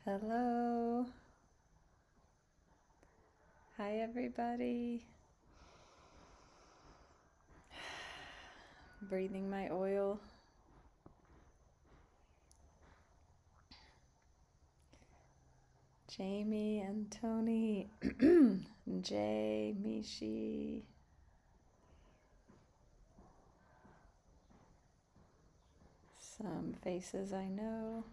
Hello. Hi, everybody. Breathing my oil. Jamie and Tony, Jay, Mishi. Some faces I know.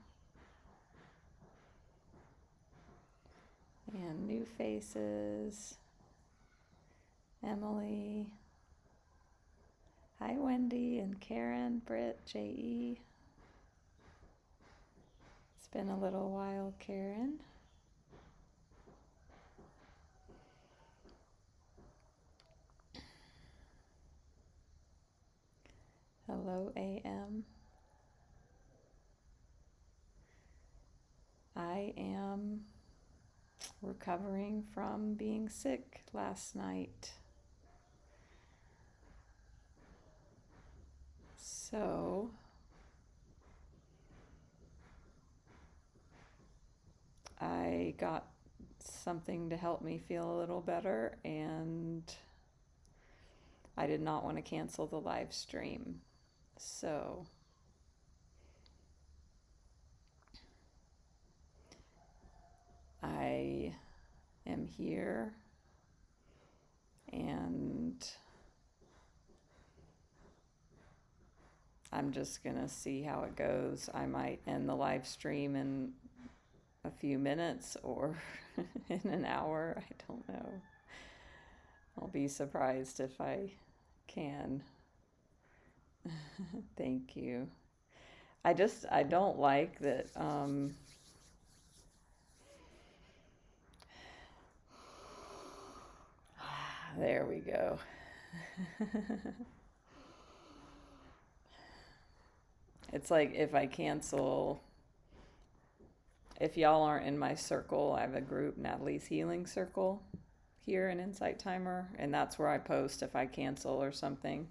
And new faces. Emily. Hi, Wendy and Karen, Britt, J.E. It's been a little while, Karen. Hello, AM. I am recovering from being sick last night. So, I got something to help me feel a little better, and I did not want to cancel the live stream. So, I am here, and I'm just going to see how it goes. I might end the live stream in a few minutes or in an hour. I don't know. I'll be surprised if I can. Thank you. I don't like that. There we go. It's like if I cancel, if y'all aren't in my circle, I have a group, Natalie's Healing Circle, here in Insight Timer, and that's where I post if I cancel or something.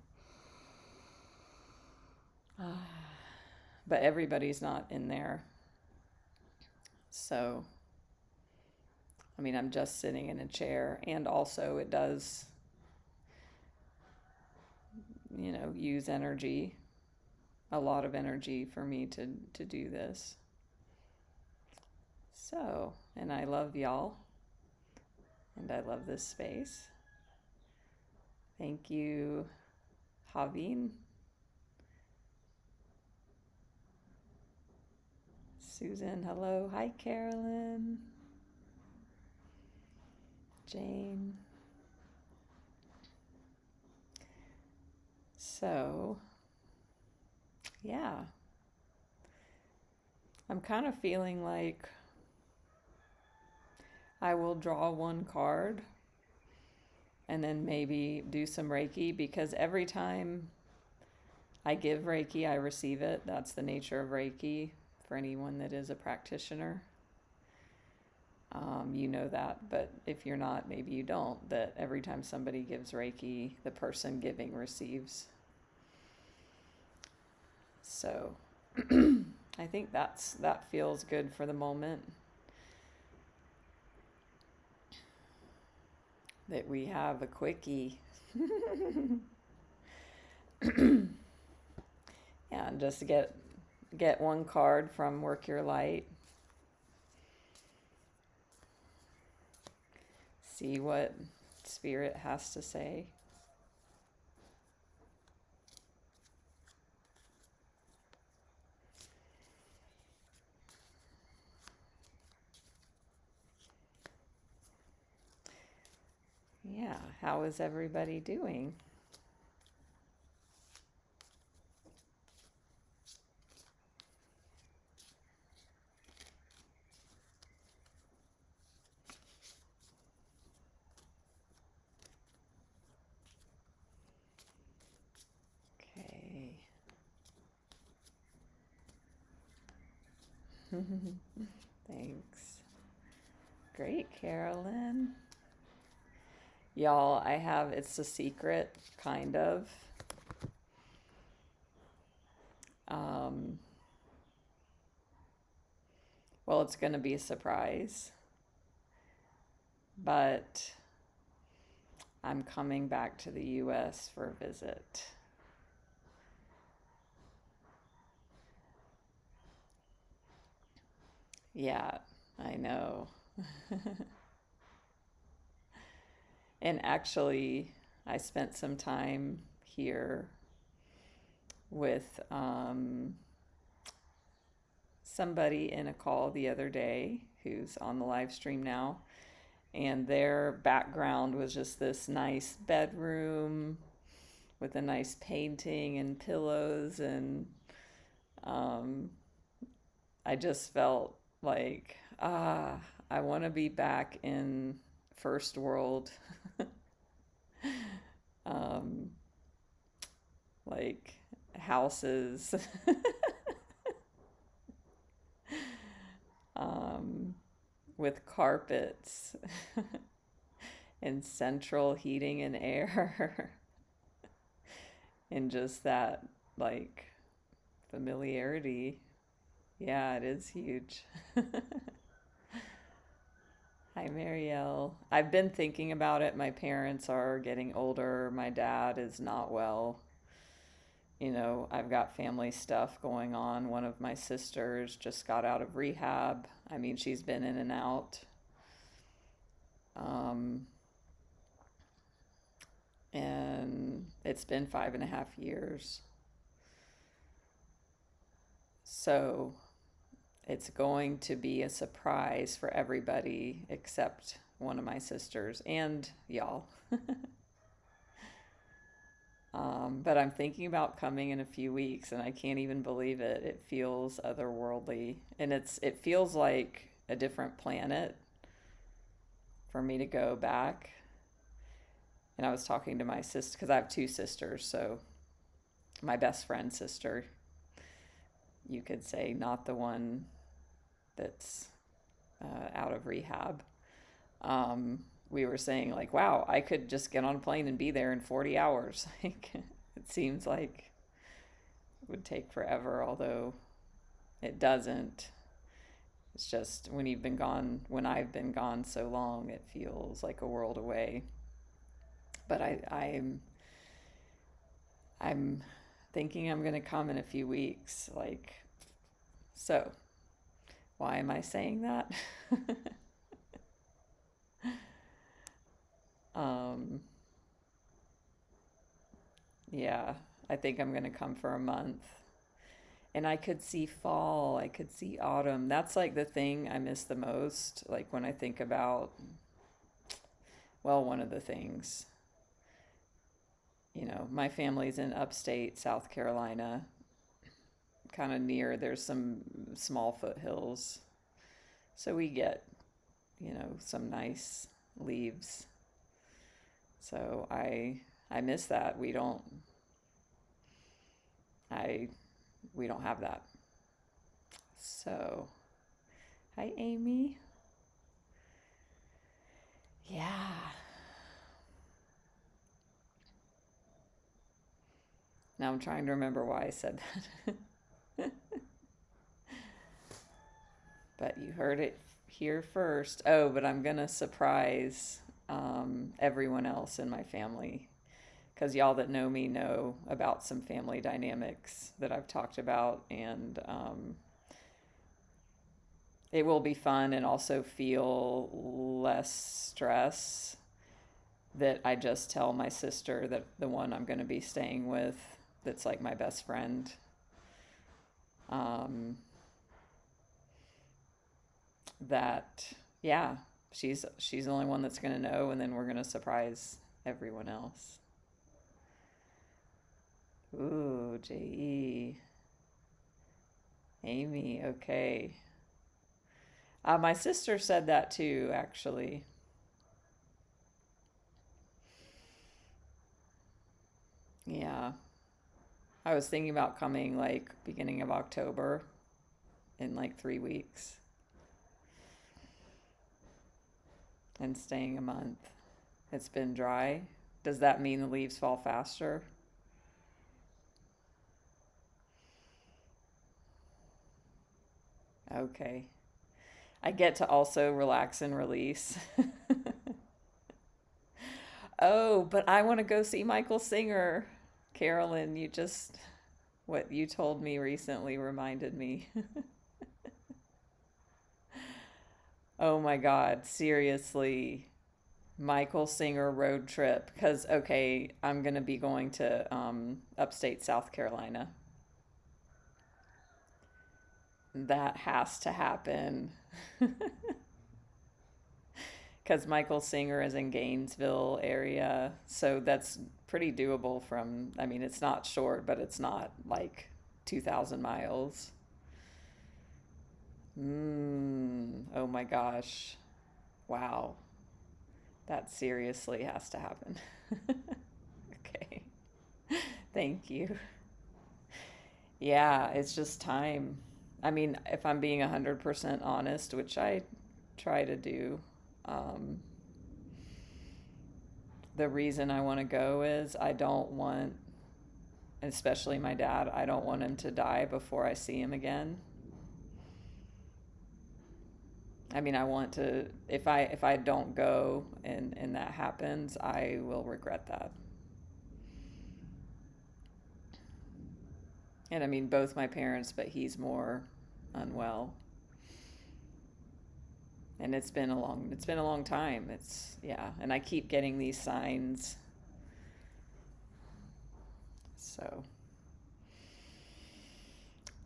But everybody's not in there. So, I mean, I'm just sitting in a chair, and also it does, use energy, a lot of energy for me to do this. So, and I love y'all, and I love this space. Thank you, Javin. Susan, hello. Hi, Carolyn. Jane. So, yeah. I'm kind of feeling like I will draw one card and then maybe do some Reiki, because every time I give Reiki, I receive it. That's the nature of Reiki for anyone that is a practitioner. You know that, but if you're not, maybe you don't, that every time somebody gives Reiki, the person giving receives. So I think that feels good for the moment. That we have a quickie. Yeah, and just get one card from Work Your Light. See what Spirit has to say. Yeah, how is everybody doing? Okay. Thanks. Great, Carolyn. Y'all, it's a secret, kind of. Well, it's going to be a surprise, but I'm coming back to the US for a visit. Yeah, I know. And actually, I spent some time here with somebody in a call the other day who's on the live stream now. And their background was just this nice bedroom with a nice painting and pillows. And I just felt like, I want to be back in first world, like houses, with carpets and central heating and air, and just that like familiarity. Yeah, it is huge. Hi, Marielle. I've been thinking about it. My parents are getting older. My dad is not well. I've got family stuff going on. One of my sisters just got out of rehab. I mean, she's been in and out. And it's been 5.5 years. So it's going to be a surprise for everybody except one of my sisters and y'all. But I'm thinking about coming in a few weeks, and I can't even believe it. It feels otherworldly, and it feels like a different planet for me to go back. And I was talking to my sister, because I have two sisters, so my best friend's sister, you could say, not the one that's out of rehab. We were saying, like, wow, I could just get on a plane and be there in 40 hours. Like, it seems like it would take forever, although it doesn't. It's just when I've been gone so long, it feels like a world away. But I'm thinking I'm going to come in a few weeks. Like, so why am I saying that? Yeah, I think I'm going to come for a month. And I could see fall, I could see autumn. That's like the thing I miss the most. Like when I think about, well, one of the things, my family's in upstate South Carolina, kind of there's some small foothills. So we get, some nice leaves. So I miss that. We don't have that. So, hi Amy. Yeah. Now I'm trying to remember why I said that. But you heard it here first. Oh, but I'm going to surprise everyone else in my family, because y'all that know me know about some family dynamics that I've talked about, and it will be fun and also feel less stress that I just tell my sister, that the one I'm going to be staying with, that's like my best friend, that, yeah, she's the only one that's going to know, and then we're going to surprise everyone else. Ooh, J.E. Amy, okay. My sister said that too, actually. Yeah. I was thinking about coming like beginning of October, in like 3 weeks, and staying a month. It's been dry. Does that mean the leaves fall faster? Okay. I get to also relax and release. Oh, but I want to go see Michael Singer. Carolyn, what you told me recently reminded me. Oh my God, seriously. Michael Singer road trip. Because, okay, I'm going to be going to upstate South Carolina. That has to happen. Because Michael Singer is in Gainesville area. So that's pretty doable I mean, it's not short, but it's not like 2,000 miles. Oh my gosh. Wow. That seriously has to happen. Okay. Thank you. Yeah, it's just time. I mean, if I'm being 100% honest, which I try to do, um, the reason I want to go is I don't want, especially my dad, I don't want him to die before I see him again. I mean, I want to, if I don't go and that happens, I will regret that. And I mean, both my parents, but he's more unwell. And it's been a long time. Yeah, and I keep getting these signs. So,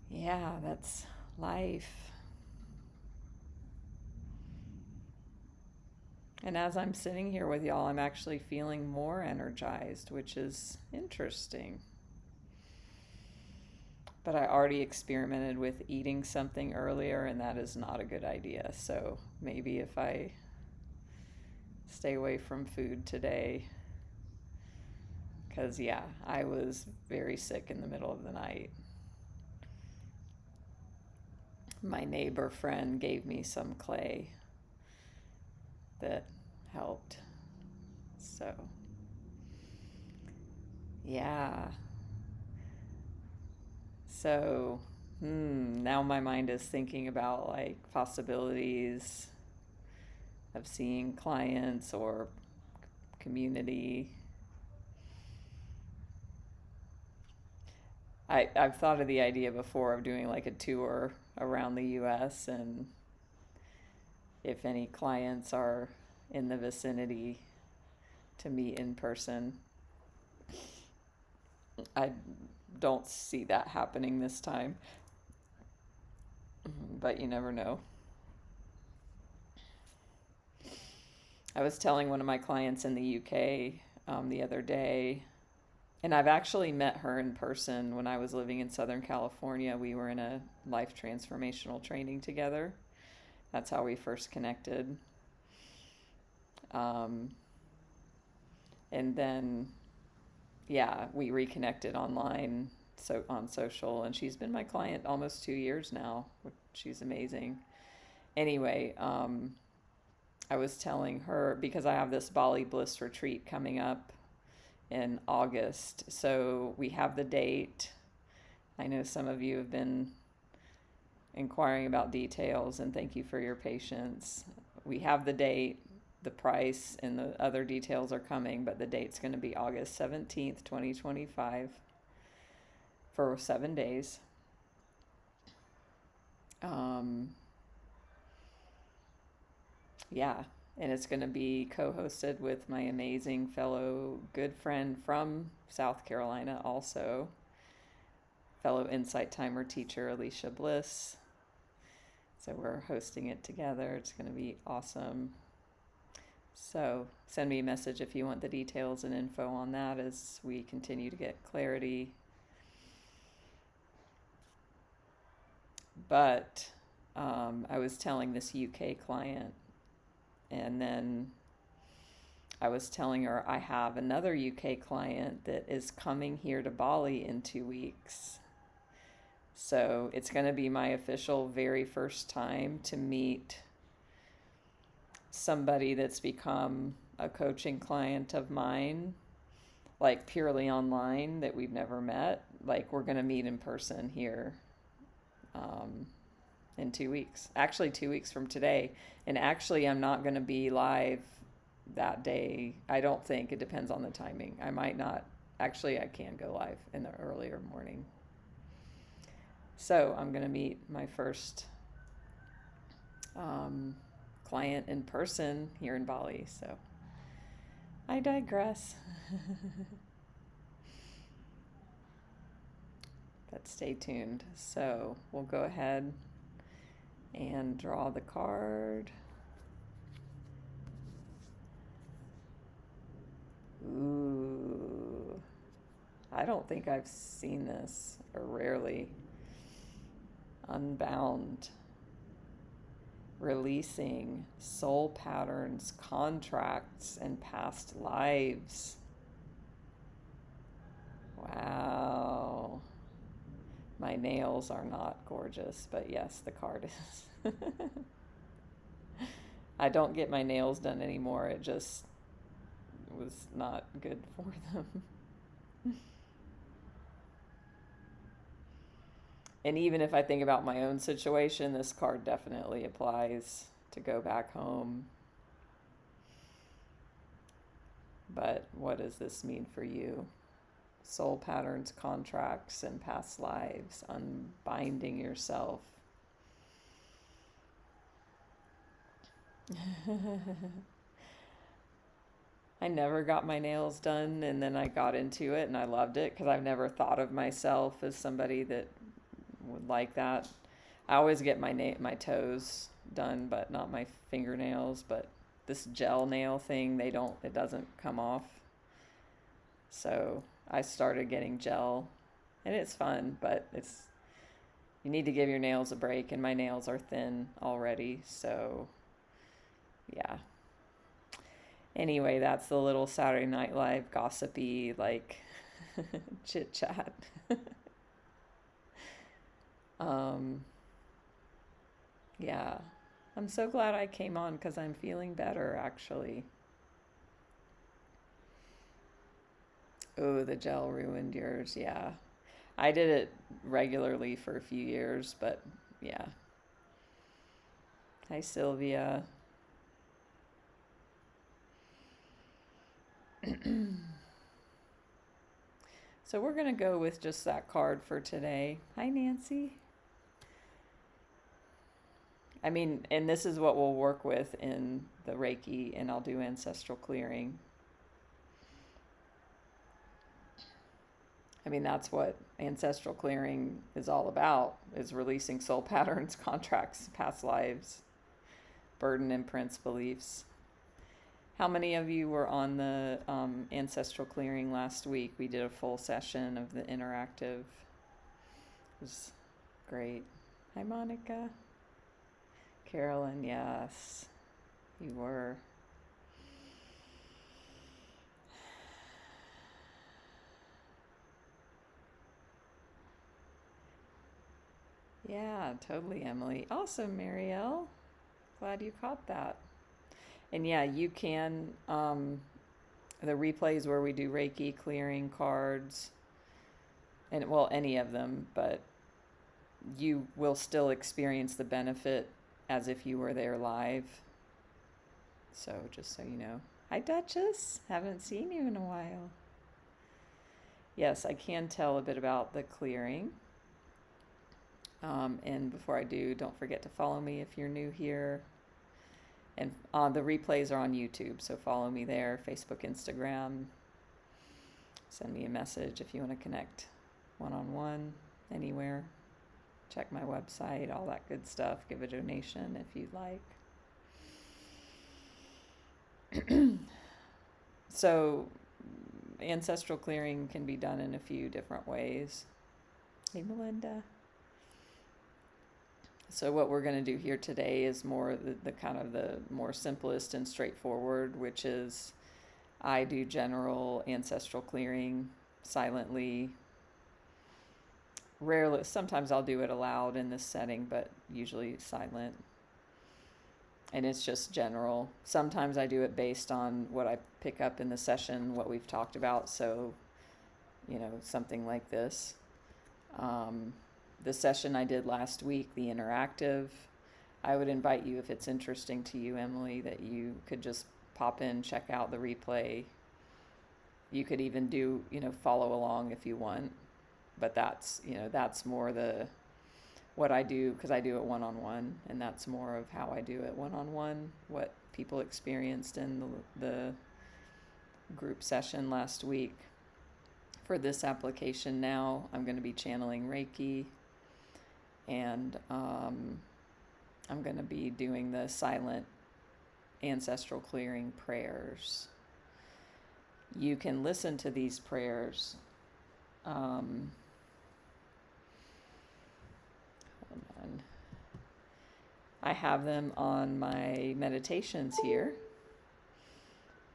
yeah, that's life. And as I'm sitting here with y'all, I'm actually feeling more energized, which is interesting. But I already experimented with eating something earlier, and that is not a good idea. So maybe if I stay away from food today, because yeah, I was very sick in the middle of the night. My neighbor friend gave me some clay that helped. So, yeah. So, now my mind is thinking about like possibilities of seeing clients or community. I've thought of the idea before of doing like a tour around the US, and if any clients are in the vicinity to meet in person. I don't see that happening this time, but you never know. I was telling one of my clients in the UK the other day, and I've actually met her in person when I was living in Southern California. We were in a life transformational training together. That's how we first connected. Um, and then, yeah, we reconnected online, so on social, and she's been my client almost 2 years now. She's amazing. Anyway, I was telling her because I have this Bali Bliss retreat coming up in August. So we have the date. I know some of you have been inquiring about details, and thank you for your patience. We have the date, the price, and the other details are coming, but the date's going to be August 17th, 2025 for 7 days. Yeah, and it's going to be co-hosted with my amazing fellow good friend from South Carolina, also fellow Insight Timer teacher Alicia Bliss. So we're hosting it together. It's going to be awesome. So send me a message if you want the details and info on that as we continue to get clarity. But I was telling this UK client, and then I was telling her I have another UK client that is coming here to Bali in 2 weeks. So it's going to be my official very first time to meet somebody that's become a coaching client of mine, like purely online, that we've never met. Like we're going to meet in person here in 2 weeks. Actually, 2 weeks from today. And actually, I'm not going to be live that day. I don't think. It depends on the timing. I might not. Actually, I can go live in the earlier morning. So I'm going to meet my first client in person here in Bali. So I digress. But stay tuned. So we'll go ahead and draw the card. Ooh, I don't think I've seen this, or rarely. Unbound. Releasing soul patterns, contracts, and past lives. Wow. My nails are not gorgeous, but yes, the card is. I don't get my nails done anymore. It just was not good for them. And even if I think about my own situation, this card definitely applies to go back home. But what does this mean for you? Soul patterns, contracts, and past lives, unbinding yourself. I never got my nails done, and then I got into it and I loved it because I've never thought of myself as somebody that would like that. I always get my my toes done, but not my fingernails. But this gel nail thing, it doesn't come off. So I started getting gel, and it's fun, but you need to give your nails a break, and my nails are thin already, so yeah. Anyway, that's the little Saturday Night Live gossipy, like, chit chat. Yeah, I'm so glad I came on because I'm feeling better, actually. Oh, the gel ruined yours. Yeah. I did it regularly for a few years, but yeah. Hi, Sylvia. So we're going to go with just that card for today. Hi, Nancy. I mean, and this is what we'll work with in the Reiki, and I'll do ancestral clearing. I mean, that's what ancestral clearing is all about, is releasing soul patterns, contracts, past lives, burden, imprints, beliefs. How many of you were on the ancestral clearing last week? We did a full session of the interactive. It was great. Hi, Monica. Carolyn, yes, you were. Yeah, totally, Emily. Awesome, Marielle. Glad you caught that. And yeah, you can, the replays where we do Reiki, clearing cards, and well, any of them, but you will still experience the benefit as if you were there live. So just so you know. Hi, Duchess. Haven't seen you in a while. Yes, I can tell a bit about the clearing. And before I do, don't forget to follow me if you're new here. And the replays are on YouTube, so follow me there, Facebook, Instagram. Send me a message if you want to connect one-on-one, anywhere. Check my website, all that good stuff. Give a donation if you'd like. So, ancestral clearing can be done in a few different ways. Hey, Melinda. So what we're going to do here today is more the kind of the more simplest and straightforward, which is I do general ancestral clearing silently. Rarely, sometimes I'll do it aloud in this setting, but usually silent. And it's just general. Sometimes I do it based on what I pick up in the session, what we've talked about. So, something like this. the session I did last week, the interactive, I would invite you, if it's interesting to you, Emily, that you could just pop in, check out the replay. You could even do, follow along if you want. But that's more what I do, because I do it one-on-one, and that's more of how I do it one-on-one, what people experienced in the group session last week. For this application now, I'm going to be channeling Reiki, and I'm going to be doing the silent ancestral clearing prayers. You can listen to these prayers. Hold on. I have them on my meditations here.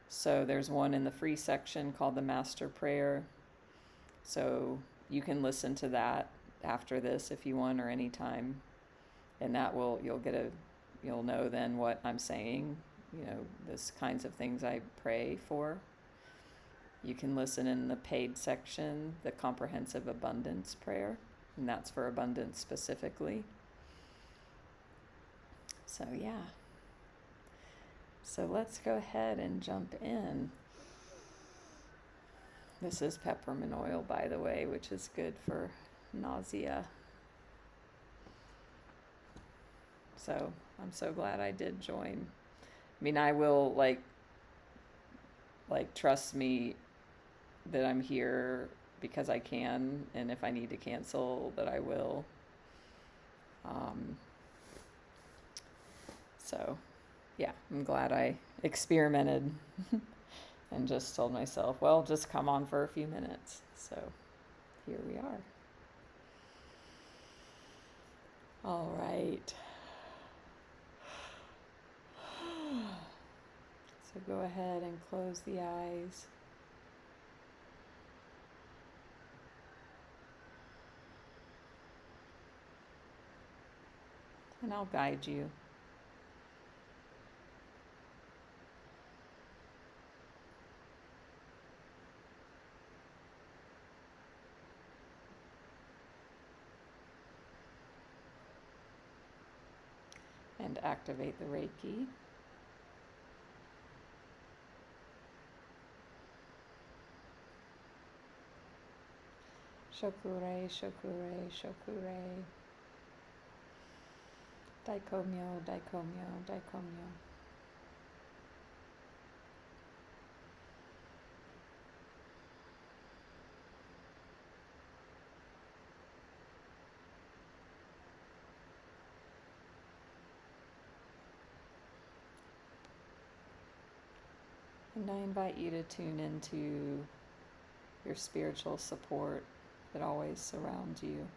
So there's one in the free section called the Master Prayer. So you can listen to that after this if you want, or anytime. And that you'll know then what I'm saying, this kinds of things I pray for. You can listen in the paid section, the Comprehensive Abundance Prayer, and that's for abundance specifically. So yeah. So let's go ahead and jump in. This is peppermint oil, by the way, which is good for nausea. So I'm so glad I did join. I mean, I will like trust me that I'm here because I can, and if I need to cancel, that I will. So yeah, I'm glad I experimented and just told myself, well, just come on for a few minutes. So here we are. All right. So go ahead and close the eyes. And I'll guide you. And activate the Reiki. Shokure, shokure, shokure. Daikomyo, daikomyo, daikomyo. And I invite you to tune into your spiritual support that always surrounds you.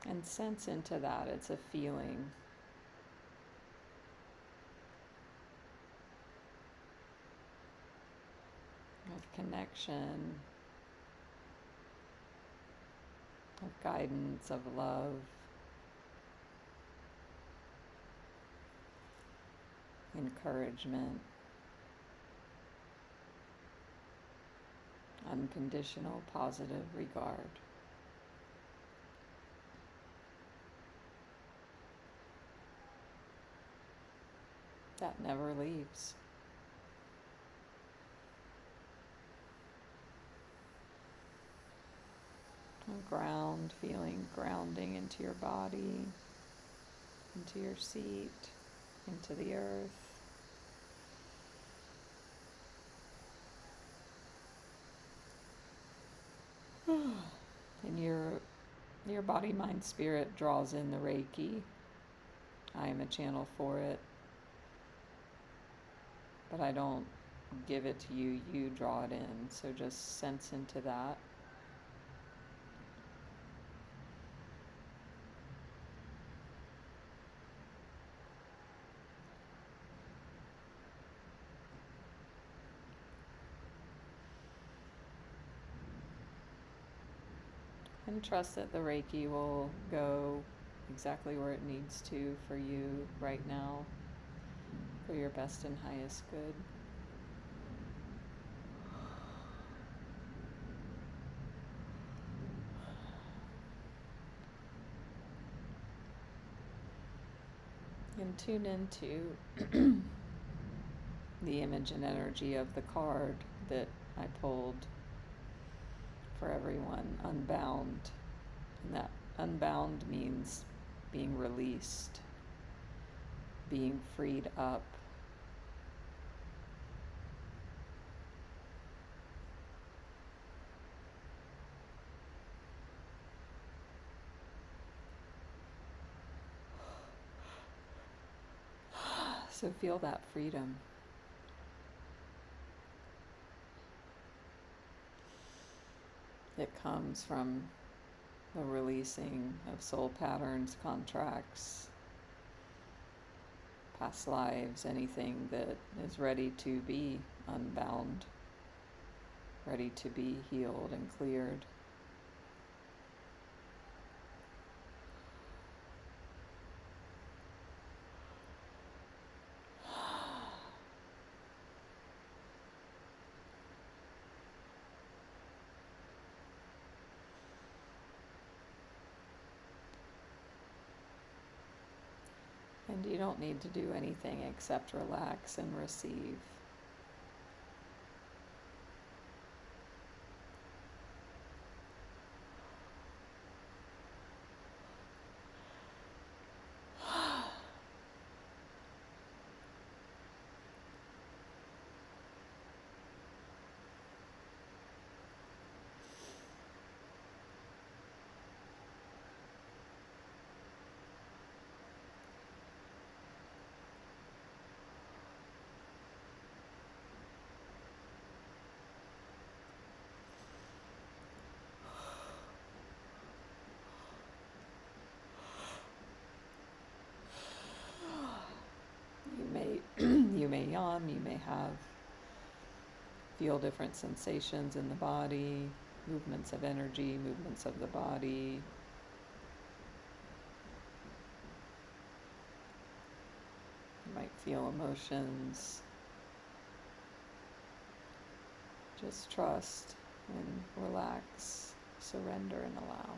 And sense into that. It's a feeling. Of connection, of guidance, of love. Encouragement, unconditional positive regard. That never leaves. Ground, feeling grounding into your body, into your seat, into the earth. And your body, mind, spirit draws in the Reiki. I am a channel for it. But I don't give it to you, you draw it in. So just sense into that. And trust that the Reiki will go exactly where it needs to for you right now, for your best and highest good. And tune into the image and energy of the card that I pulled for everyone, unbound. And that unbound means being released, being freed up. So feel that freedom. It comes from the releasing of soul patterns, contracts, past lives, anything that is ready to be unbound, ready to be healed and cleared. And you don't need to do anything except relax and receive. You may yawn, you may feel different sensations in the body, movements of energy, movements of the body. You might feel emotions. Just trust and relax, surrender and allow.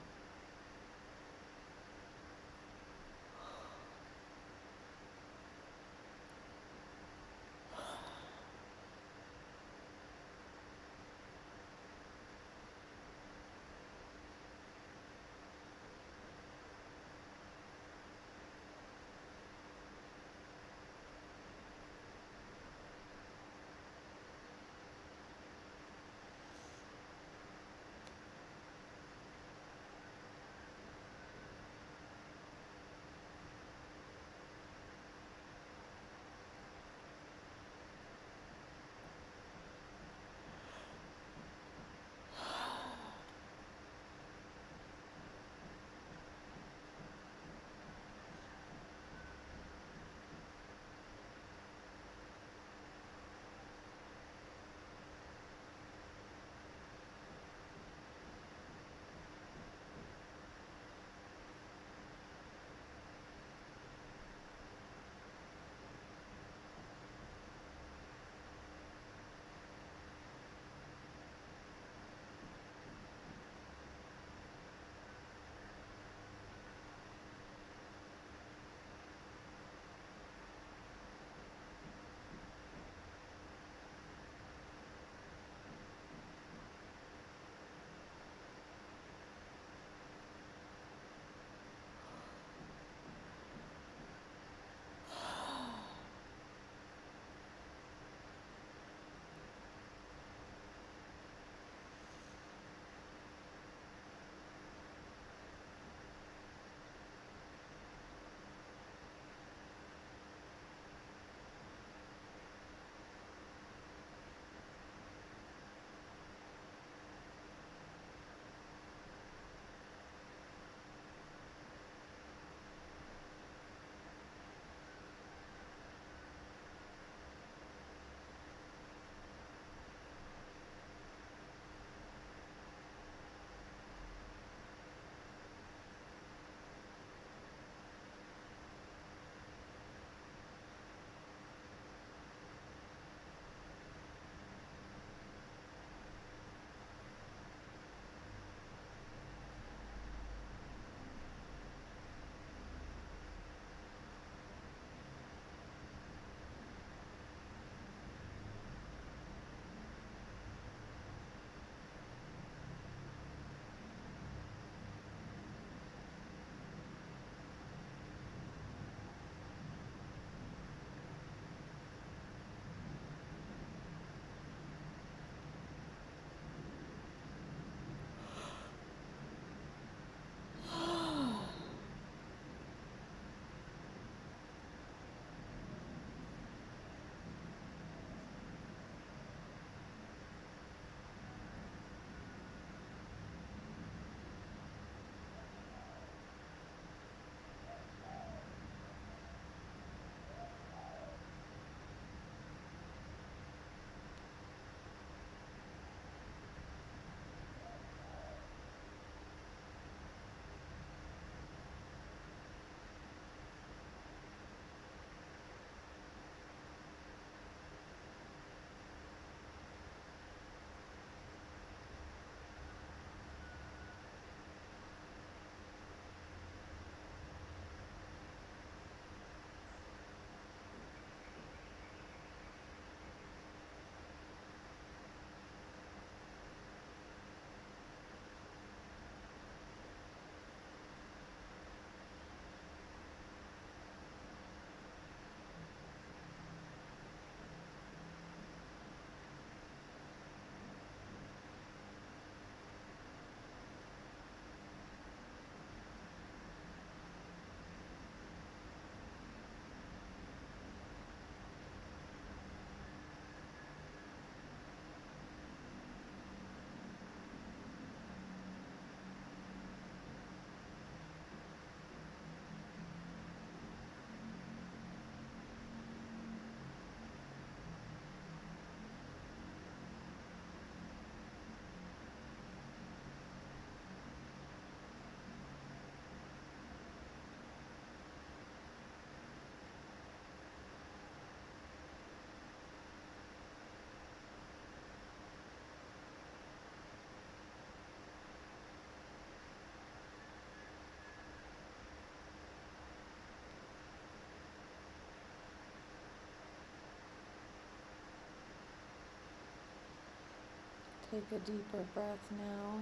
Take a deeper breath now.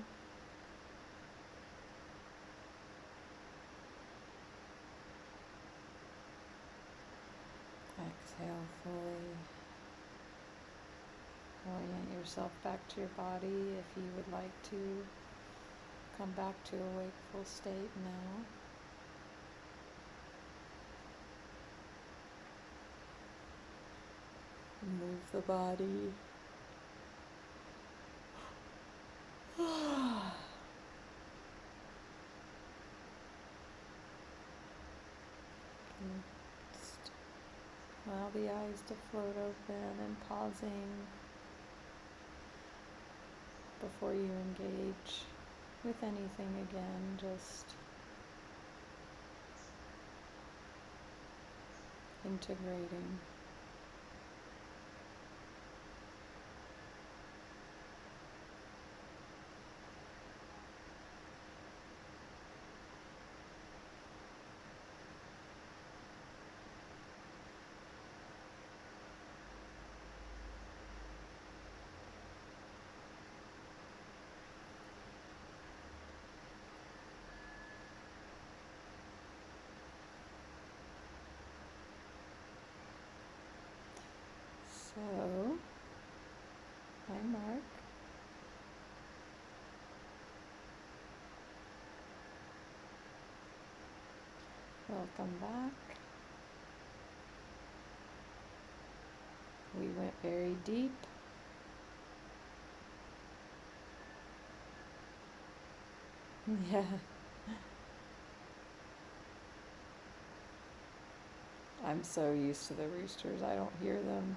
Exhale fully. Orient yourself back to your body if you would like to come back to a wakeful state now. Move the body. Just allow the eyes to float open and pausing before you engage with anything again. Just integrating. So, hi Mark. Welcome back. We went very deep. Yeah. I'm so used to the roosters, I don't hear them.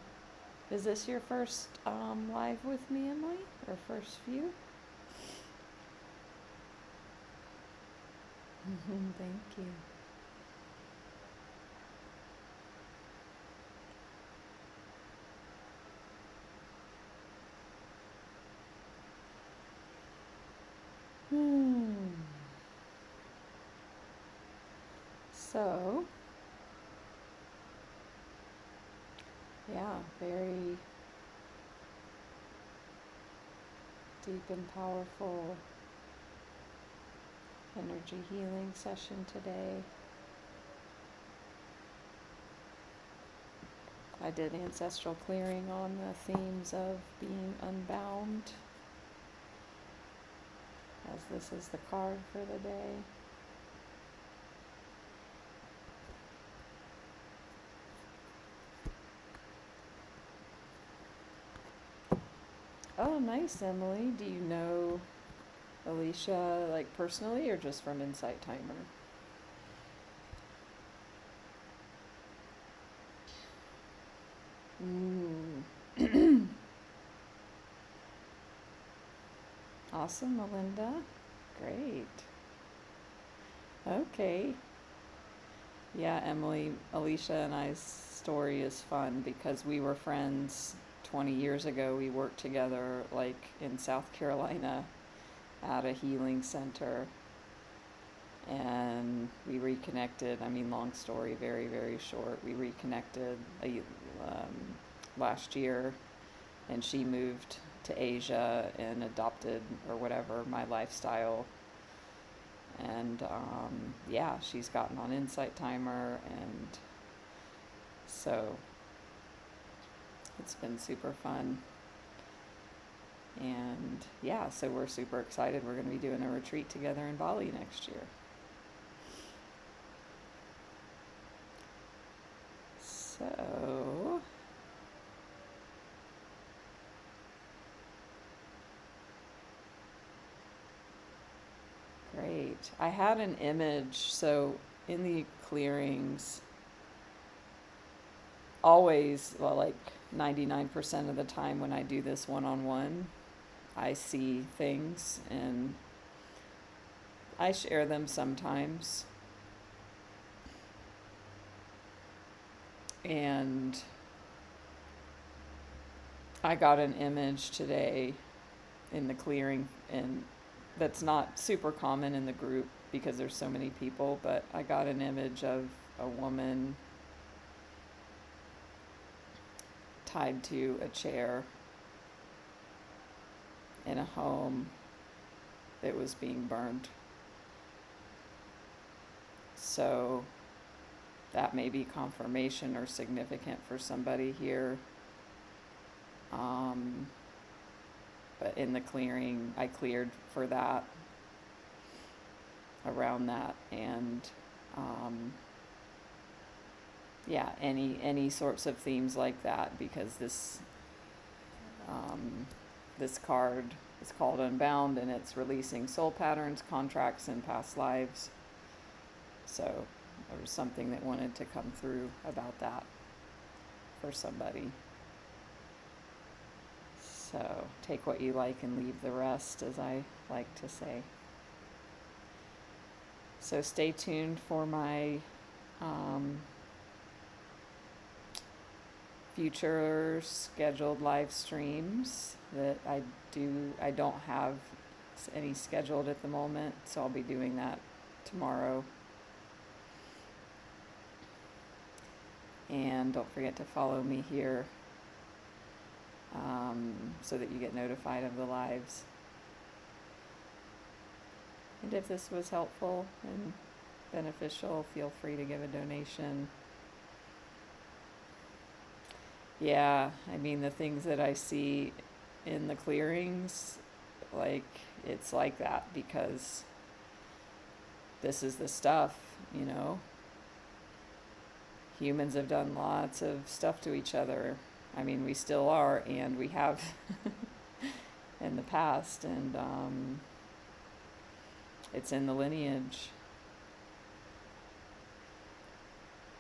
Is this your first live with me, Emily? Or first few? Thank you. So, yeah, very deep and powerful energy healing session today. I did ancestral clearing on the themes of being unbound, as this is the card for the day. Oh, nice, Emily. Do you know Alicia, like personally, or just from Insight Timer? Awesome, Melinda. Great. Okay. Yeah, Emily, Alicia and I's story is fun because we were friends 20 years ago. We worked together like in South Carolina at a healing center, and we reconnected. I mean, long story, very, very short. We reconnected last year, and she moved to Asia and adopted, or whatever, my lifestyle. And yeah, she's gotten on Insight Timer, and so it's been super fun. And yeah, so we're super excited. We're going to be doing a retreat together in Bali next year. So great. I had an image. So in the clearings, always, well, like 99% of the time when I do this one-on-one, I see things and I share them sometimes. And I got an image today in the clearing, and that's not super common in the group because there's so many people, but I got an image of a woman tied to a chair, in a home that was being burned. So that may be confirmation or significant for somebody here. But in the clearing, I cleared for that, around that, and any sorts of themes like that, because this card is called Unbound, and it's releasing soul patterns, contracts, and past lives. So there was something that wanted to come through about that for somebody. So take what you like and leave the rest, as I like to say. So stay tuned for my future scheduled live streams that I don't have any scheduled at the moment, so I'll be doing that tomorrow. And don't forget to follow me here, so that you get notified of the lives. And if this was helpful and beneficial, feel free to give a donation. Yeah, I mean, the things that I see in the clearings, like, it's like that because this is the stuff, you know. Humans have done lots of stuff to each other. I mean, we still are, and we have in the past, and it's in the lineage.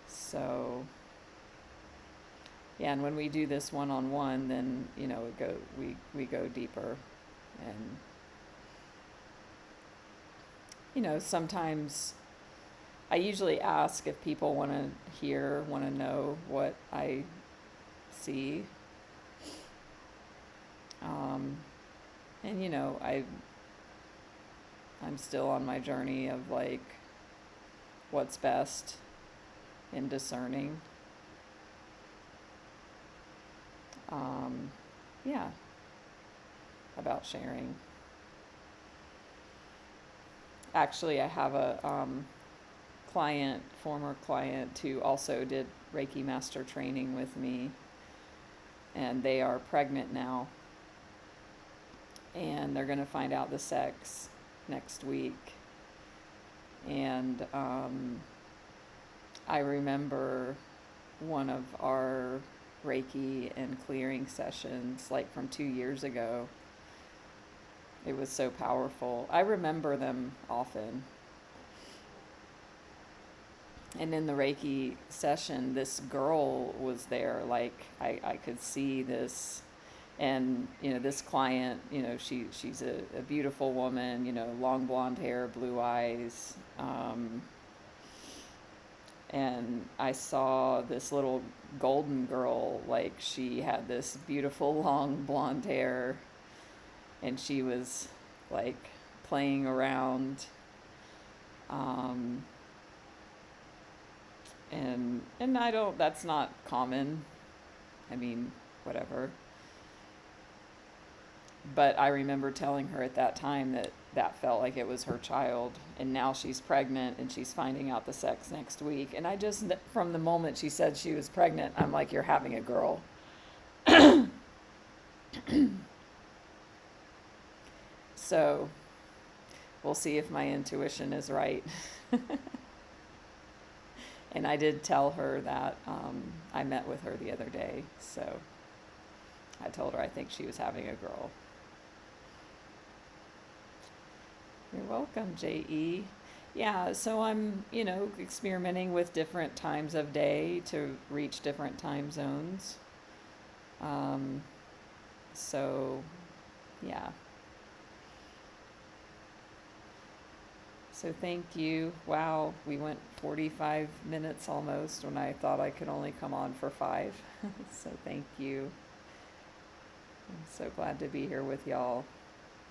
So, yeah, and when we do this one-on-one, then, you know, we go deeper, and, you know, sometimes I usually ask if people want to know what I see. And, you know, I'm still on my journey of, like, what's best in discerning. Yeah, about sharing. Actually, I have a former client who also did Reiki Master training with me, and they are pregnant now, and they're going to find out the sex next week. And I remember one of our Reiki and clearing sessions, like from 2 years ago. It was so powerful. I remember them often. And in the Reiki session, this girl was there. Like, I could see this. And, you know, this client, you know, she's a beautiful woman, you know, long blonde hair, blue eyes. And I saw this little golden girl, like, she had this beautiful long blonde hair, and she was, like, playing around. And that's not common. I mean, whatever. But I remember telling her at that time that felt like it was her child. And now she's pregnant, and she's finding out the sex next week. And I just, from the moment she said she was pregnant, I'm like, you're having a girl. So we'll see if my intuition is right. And I did tell her that I met with her the other day. So I told her I think she was having a girl. You're welcome, J.E. Yeah, so I'm, you know, experimenting with different times of day to reach different time zones. So, yeah. So thank you. Wow, we went 45 minutes almost when I thought I could only come on for 5. So thank you. I'm so glad to be here with y'all.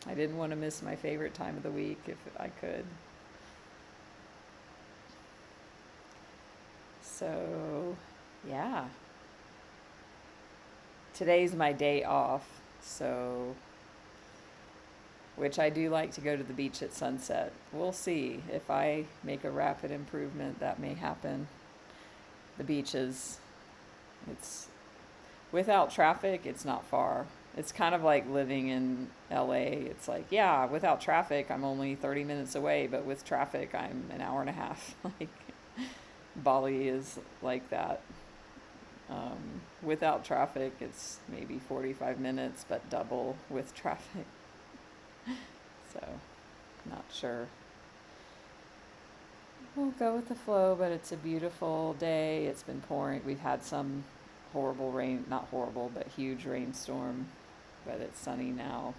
I didn't want to miss my favorite time of the week if I could. So, yeah. Today's my day off, so which I do like to go to the beach at sunset. We'll see. If I make a rapid improvement, that may happen. The beach it's without traffic, it's not far. It's kind of like living in LA. It's like, yeah, without traffic, I'm only 30 minutes away, but with traffic, I'm an hour and a half. Like, Bali is like that. Without traffic, it's maybe 45 minutes, but double with traffic. So, not sure. We'll go with the flow, but it's a beautiful day. It's been pouring. We've had some horrible rain, not horrible, but huge rainstorm, but it's sunny now.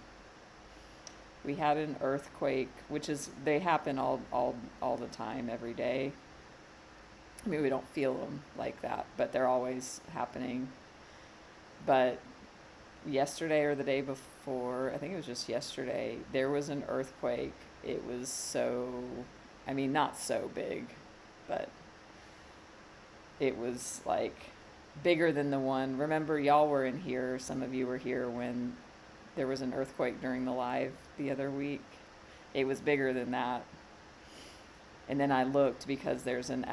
We had an earthquake, which they happen all the time, every day. I mean, we don't feel them like that, but they're always happening. But yesterday or the day before, I think it was just yesterday, there was an earthquake. It was not so big, but it was like bigger than the one. Remember, y'all were in here, some of you were here when there was an earthquake during the live the other week. It was bigger than that. And then I looked because there's an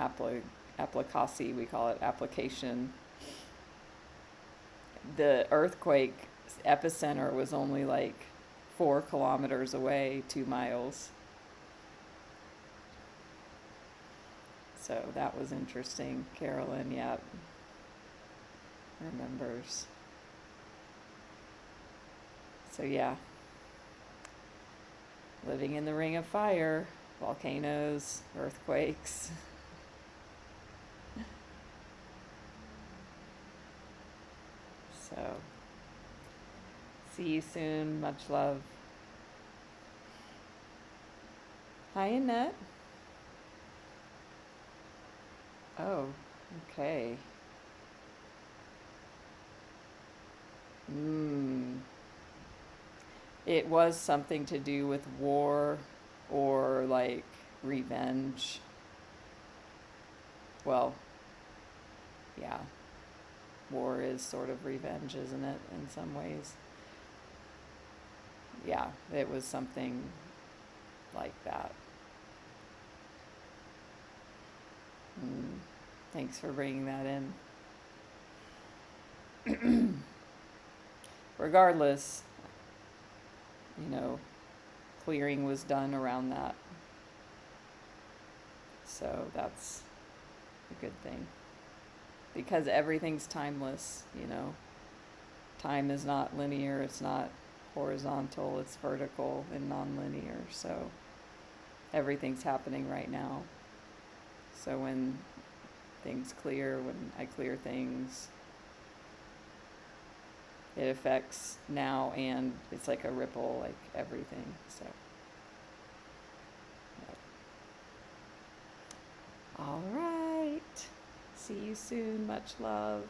applicacy, we call it, application. The earthquake epicenter was only like 4 kilometers away, 2 miles. So that was interesting. Carolyn, remembers. So yeah, living in the ring of fire, volcanoes, earthquakes. So, see you soon. Much love. Hi, Annette. Oh, okay. It was something to do with war or like revenge. Well, yeah. War is sort of revenge, isn't it, in some ways? Yeah, it was something like that. Thanks for bringing that in. Regardless, clearing was done around that. So that's a good thing. Because everything's timeless, Time is not linear, it's not horizontal, it's vertical and non-linear. So everything's happening right now. So when things clear, when I clear things, it affects now, and it's like a ripple, like everything. So, yep. All right. See you soon. Much love.